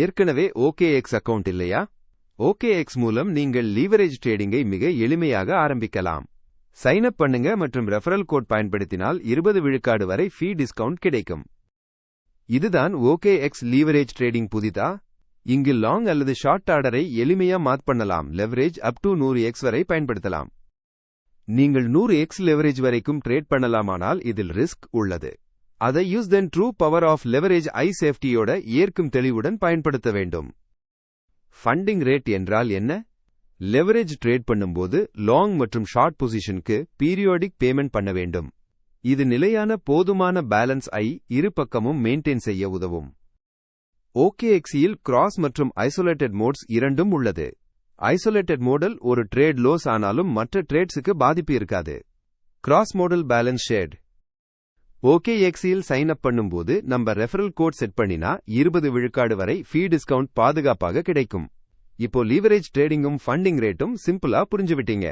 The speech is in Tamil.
ஏற்கனவே OKX அக்கவுண்ட் இல்லையா? OKX மூலம் நீங்கள் லீவரேஜ் ட்ரேடிங்கை மிக எளிமையாக ஆரம்பிக்கலாம். சைன் அப் பண்ணுங்க மற்றும் ரெஃபரல் கோட் பயன்படுத்தினால் 20 விழுக்காடு வரை ஃபீ டிஸ்கவுண்ட் கிடைக்கும். இதுதான் OKX லீவரேஜ் ட்ரேடிங். புதிதா? இங்கு லாங் அல்லது ஷார்ட் ஆர்டரை எளிமையா மாத் பண்ணலாம். லெவரேஜ் அப் டு 100x வரை பயன்படுத்தலாம். நீங்கள் 100x லெவரேஜ் வரைக்கும் ட்ரேட் பண்ணலாமானால் இதில் ரிஸ்க் உள்ளது. அதை use then true power of leverage ஐ சேஃப்டியோட ஏற்கும் தெளிவுடன் பயன்படுத்த வேண்டும். ஃபண்டிங் ரேட் என்றால் என்ன? லெவரேஜ் ட்ரேட் பண்ணும்போது லாங் மற்றும் ஷார்ட் பொசிஷனுக்கு பீரியாடிக் பேமெண்ட் பண்ண வேண்டும். இது நிலையான போதுமான பேலன்ஸ் ஐ இரு பக்கமும் மெயின்டைன் செய்ய உதவும். OKX-இல் கிராஸ் மற்றும் ஐசோலேட்டட் மோட்ஸ் இரண்டும் உள்ளது. ஐசோலேட்டட் மோடல் ஒரு ட்ரேட் லோஸ் ஆனாலும் மற்ற ட்ரேட்ஸுக்கு பாதிப்பு இருக்காது. கிராஸ் மோடல் பேலன்ஸ் ஷேர்ட். OKX-இல் சைன் அப் பண்ணும்போது நம்ம ரெஃபரல் கோட் செட் பண்ணினா 20 விழுக்காடு வரை ஃபீ டிஸ்கவுண்ட் பாதுகாப்பாக கிடைக்கும். இப்போ லீவரேஜ் ட்ரேடிங்கும் ஃபண்டிங் ரேட்டும் சிம்பிளா புரிஞ்சுவிட்டீங்க.